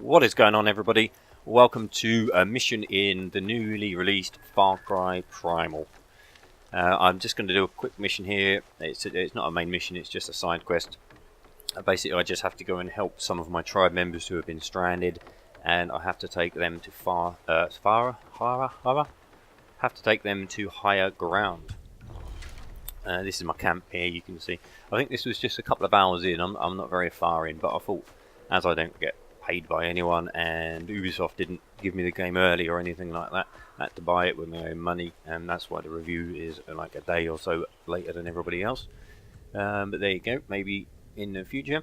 What is going on, everybody? Welcome to a mission in the newly released Far Cry Primal. I'm just going to do a quick mission here. It's not a main mission, it's just a side quest. Basically, I just have to go and help some of my tribe members who have been stranded, and I have to take them to have to take them to higher ground. This is my camp here, you can see. I think this was just a couple of hours in. I'm not very far in, but I thought, as I don't get paid by anyone and Ubisoft didn't give me the game early or anything like that, I had to buy it with my own money, and that's why the review is like a day or so later than everybody else. But there you go, maybe in the future.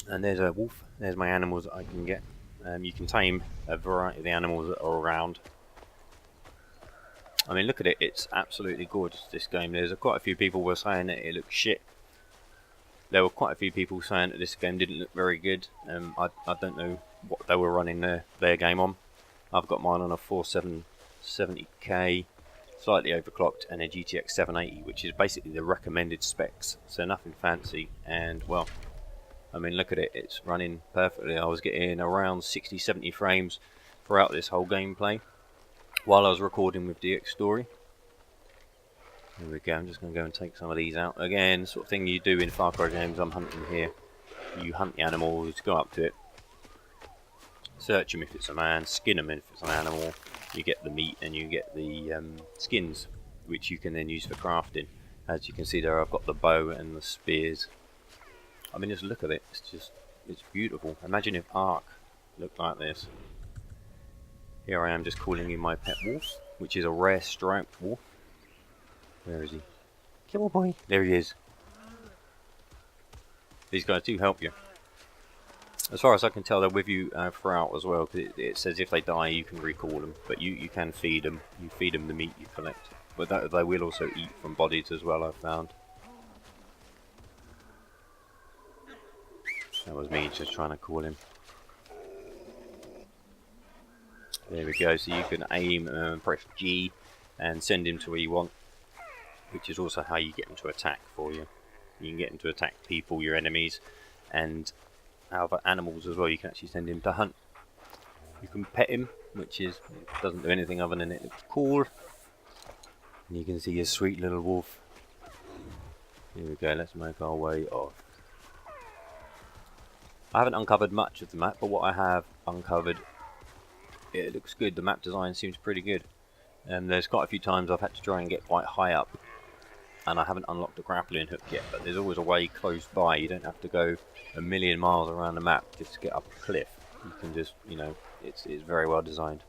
And there's a wolf. There's my animals that I can get. You can tame a variety of the animals that are around. I mean, look at it, it's absolutely gorgeous, this game. There's quite a few people were saying that it looks shit. There were quite a few people saying that this game didn't look very good. I don't know what they were running their game on. I've got mine on a 4770K, slightly overclocked, and a GTX 780, which is basically the recommended specs. So nothing fancy, and well, I mean, look at it, it's running perfectly. I was getting around 60-70 frames throughout this whole gameplay while I was recording with DX Story. There we go, I'm just going to go and take some of these out. Again, sort of thing you do in Far Cry games, I'm hunting here. You hunt the animals, go up to it, search them if it's a man, skin them if it's an animal. You get the meat and you get the skins, which you can then use for crafting. As you can see there, I've got the bow and the spears. I mean, just look at it, it's beautiful. Imagine if Ark looked like this. Here I am just calling in my pet wolf, which is a rare striped wolf. Where is he? Come on, boy. There he is. These guys do help you. As far as I can tell, they're with you throughout as well, because it says if they die, you can recall them. But you can feed them. You feed them the meat you collect. But they will also eat from bodies as well, I've found. That was me just trying to call him. There we go, so you can aim and press G and send him to where you want, which is also how you get him to attack for you. You can get him to attack people, your enemies, and other animals as well. You can actually send him to hunt. You can pet him, which doesn't do anything other than it looks cool. And you can see his sweet little wolf. Here we go, let's make our way off. I haven't uncovered much of the map, but what I have uncovered, it looks good. The map design seems pretty good. There's quite a few times I've had to try and get quite high up, and I haven't unlocked the grappling hook yet, but there's always a way close by. You don't have to go a million miles around the map just to get up a cliff. You can just, you know, it's very well designed.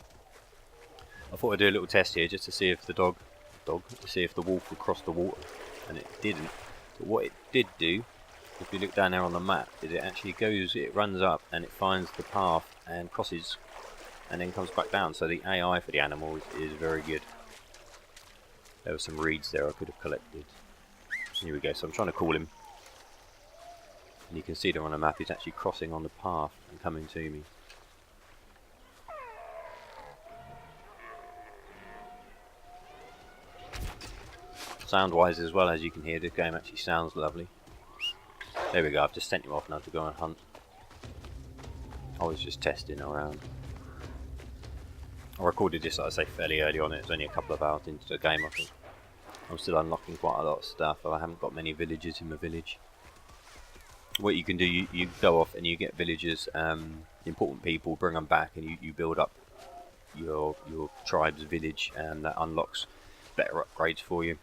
I thought I'd do a little test here just to see if the wolf would cross the water, and it didn't. But what it did do, if you look down there on the map, is it runs up and it finds the path and crosses and then comes back down. So the AI for the animals is very good. There were some reeds there I could have collected. Here we go, so I'm trying to call him. And you can see there on the map he's actually crossing on the path and coming to me. Sound wise as well, as you can hear, this game actually sounds lovely. There we go, I've just sent him off now to go and hunt. I was just testing around. I recorded this, like I say, fairly early on. It was only a couple of hours into the game, I think. I'm still unlocking quite a lot of stuff. I haven't got many villagers in my village. What you can do, you go off and you get villagers, important people, bring them back, and you build up your tribe's village, and that unlocks better upgrades for you.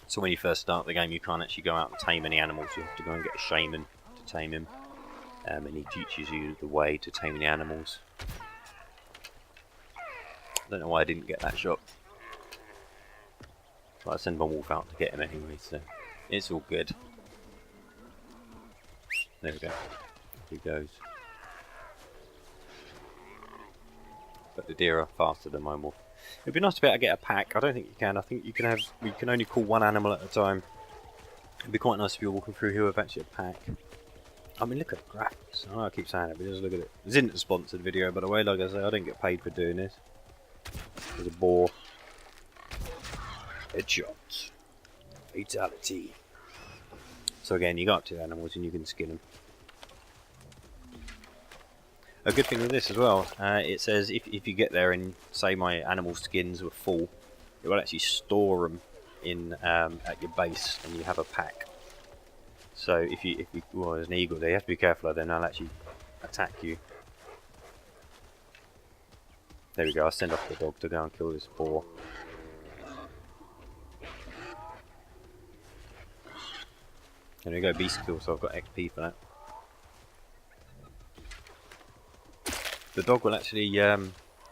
So when you first start the game, you can't actually go out and tame any animals. You have to go and get a shaman to tame him, and he teaches you the way to tame the animals. I don't know why I didn't get that shot. But I send my wolf out to get him anyway, so it's all good. There we go. There he goes. But the deer are faster than my wolf. It'd be nice to be able to get a pack. I don't think you can. I think you can only call one animal at a time. It'd be quite nice if you're walking through here with actually a pack. I mean, look at the graphics. I know I keep saying it, but just look at it. This isn't a sponsored video, by the way. Like I say, I don't get paid for doing this. There's a boar. Headshot. Fatality. So again, you got two animals and you can skin them. A good thing with this as well, it says if you get there and say my animal skins were full, it will actually store them in at your base, and you have a pack. So if you well, there's an eagle there, you have to be careful, then they'll actually attack you. There we go. I'll send off the dog to go and kill this boar. There we go, beast kill, so I've got XP for that. The dog will actually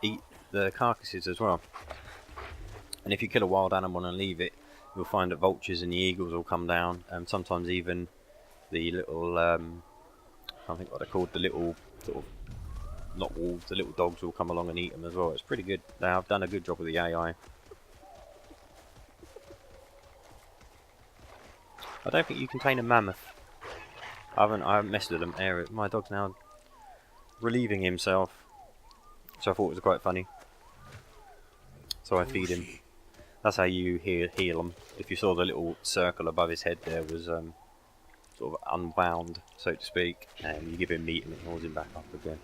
eat the carcasses as well. And if you kill a wild animal and leave it, you'll find that vultures and the eagles will come down, and sometimes even the little, I can't think what they're called, the little sort of, not wolves, the little dogs will come along and eat them as well. It's pretty good. They have done a good job with the AI. I don't think you can tame a mammoth. I haven't messed with them. My dog's now relieving himself, so I thought it was quite funny. So I feed him. That's how you heal him. If you saw the little circle above his head there was sort of unbound, so to speak, and you give him meat and it holds him back up again.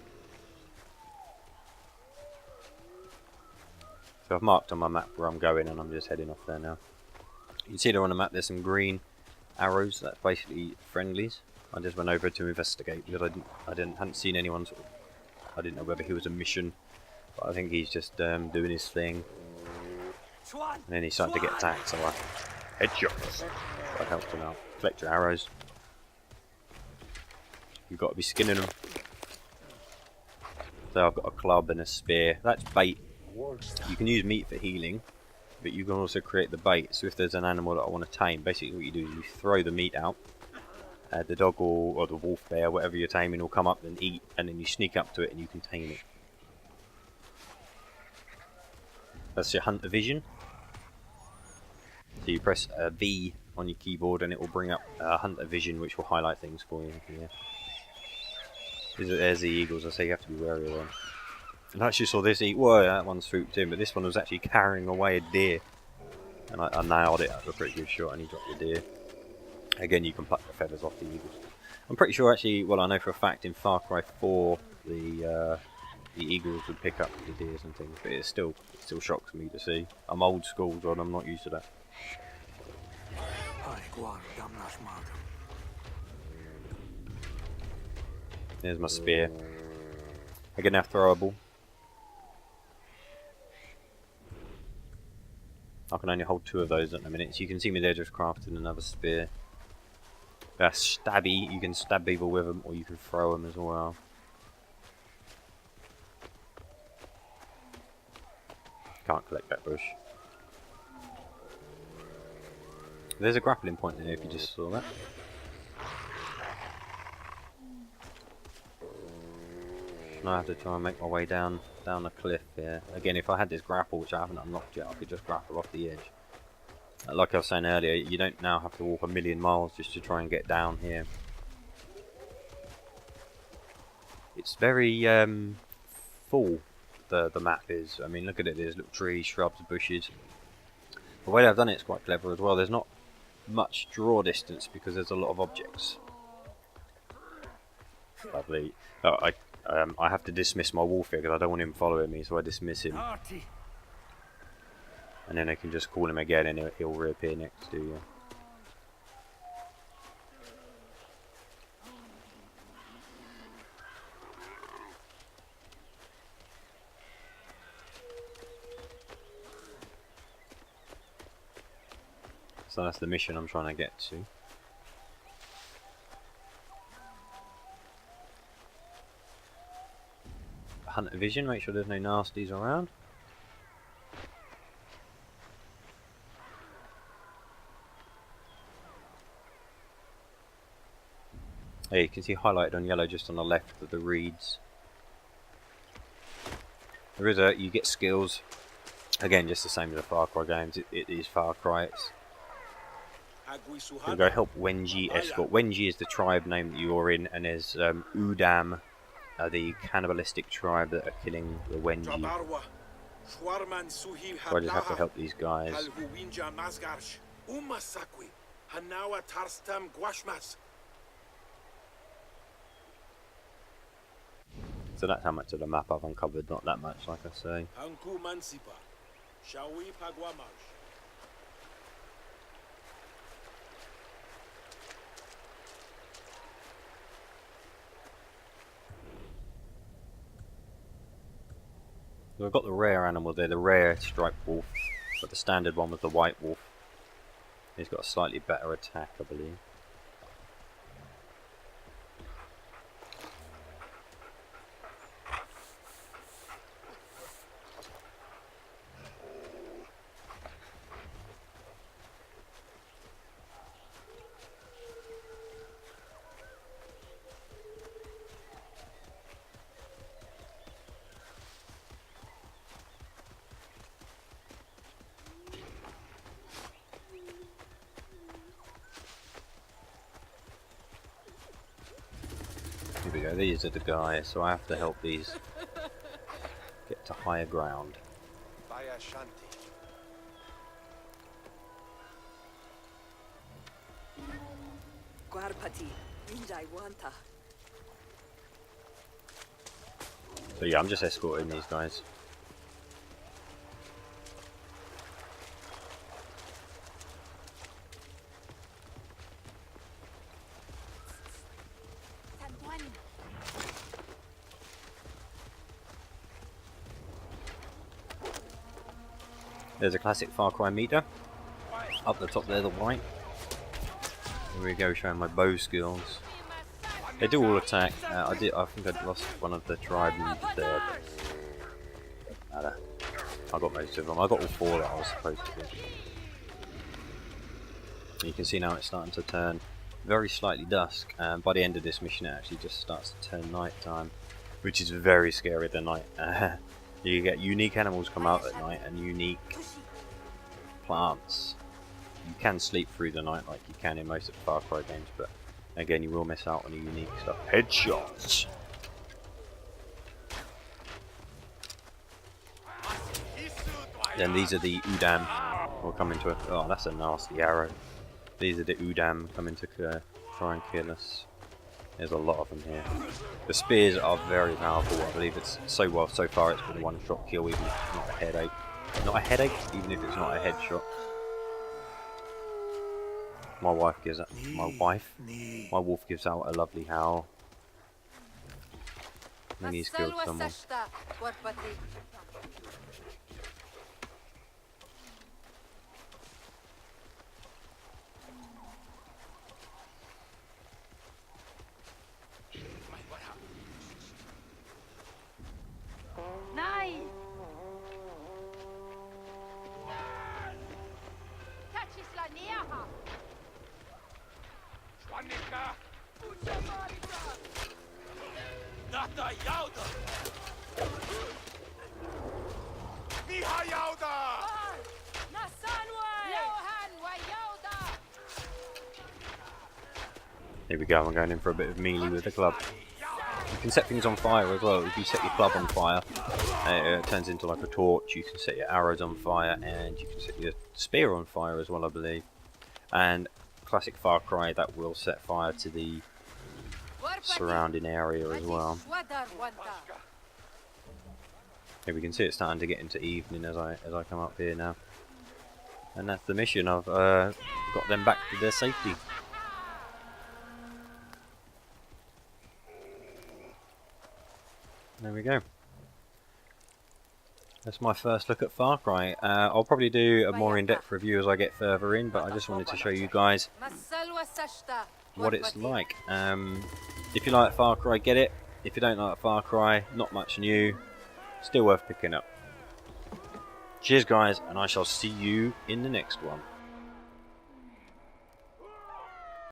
So I've marked on my map where I'm going, and I'm just heading off there now. You can see there on the map there's some green arrows. That's basically friendlies. I just went over to investigate because hadn't seen anyone. I didn't know whether he was a mission, but I think he's just doing his thing. And then he started to get attacked, so I headshots. That helped him out. Collect your arrows. You've got to be skinning them. So I've got a club and a spear. That's bait. You can use meat for healing, but you can also create the bait. So if there's an animal that I want to tame, basically what you do is you throw the meat out. The dog or the wolf bear, whatever you're taming, will come up and eat, and then you sneak up to it and you can tame it. That's your hunter vision. So you press V on your keyboard and it will bring up hunter vision, which will highlight things for you. Yeah. There's the eagles. I say you have to be wary of them. And I actually saw this whoa, that one swooped in, but this one was actually carrying away a deer. And I nailed it. That was a pretty good shot, and he dropped the deer. Again, you can pluck the feathers off the eagles. I'm pretty sure actually, well, I know for a fact in Far Cry 4 the eagles would pick up the deers and things, but it still shocks me to see. I'm old school, so I'm not used to that. There's my spear. Again, now throwable. I can only hold 2 of those at the minute, so you can see me there just crafting another spear. Stabby, you can stab people with them, or you can throw them as well. Can't collect that bush. There's a grappling point there if you just saw that. Now I have to try and make my way down the cliff here. Again, if I had this grapple, which I haven't unlocked yet, I could just grapple off the edge. Like I was saying earlier, you don't now have to walk 1,000,000 miles just to try and get down here. It's very full, the map is. I mean, look at it, there's little trees, shrubs, bushes. The way I've done it is quite clever as well. There's not much draw distance because there's a lot of objects. Lovely. Oh, I have to dismiss my wolf here because I don't want him following me, so I dismiss him. And then I can just call him again and he'll reappear next to you. So that's the mission I'm trying to get to. Hunter vision, make sure there's no nasties around. There you can see highlighted on yellow just on the left of the reeds. You get skills. Again, just the same as the Far Cry games. It is Far Cry. You'll go help Wenji escort. Wenji is the tribe name that you're in, and there's Udam, the cannibalistic tribe that are killing the Wenji. So I just have to help these guys. So that's how much of the map I've uncovered, not that much, like I say. So I've got the rare animal there, the rare striped wolf, but the standard one was the white wolf. He's got a slightly better attack, I believe. Here we go, these are the guys, so I have to help these get to higher ground. So yeah, I'm just escorting these guys. There's a classic Far Cry meter. Up the top there, the white. Here we go, showing my bow skills. They do all attack. I think I'd lost one of the tribe members there, but doesn't matter. I got most of them. I got all 4 that I was supposed to get. You can see now it's starting to turn very slightly dusk, and by the end of this mission it actually just starts to turn night time, which is very scary at the night. You get unique animals come out at night and unique plants. You can sleep through the night like you can in most of the Far Cry games, but again you will miss out on the unique stuff. Headshots! Then these are the Udam. We'll come into a... Oh, that's a nasty arrow. These are the Udam coming to try and kill us. There's a lot of them here. The spears are very powerful. I believe it's so far it's been a one-shot kill, even if it's not a headache. Not a headache, even if it's not a headshot. My wolf gives out a lovely howl when he's killed someone. Here we go, I'm going in for a bit of melee with the club. You can set things on fire as well. If you set your club on fire, it turns into like a torch. You can set your arrows on fire, and you can set your spear on fire as well, I believe. And classic Far Cry, that will set fire to the surrounding area as well. Here we can see it's starting to get into evening as I come up here now. And that's the mission. I've got them back to their safety. There we go. That's my first look at Far Cry. I'll probably do a more in-depth review as I get further in, but I just wanted to show you guys what it's like. If you like Far Cry, get it. If you don't like Far Cry, not much new. Still worth picking up. Cheers guys, and I shall see you in the next one.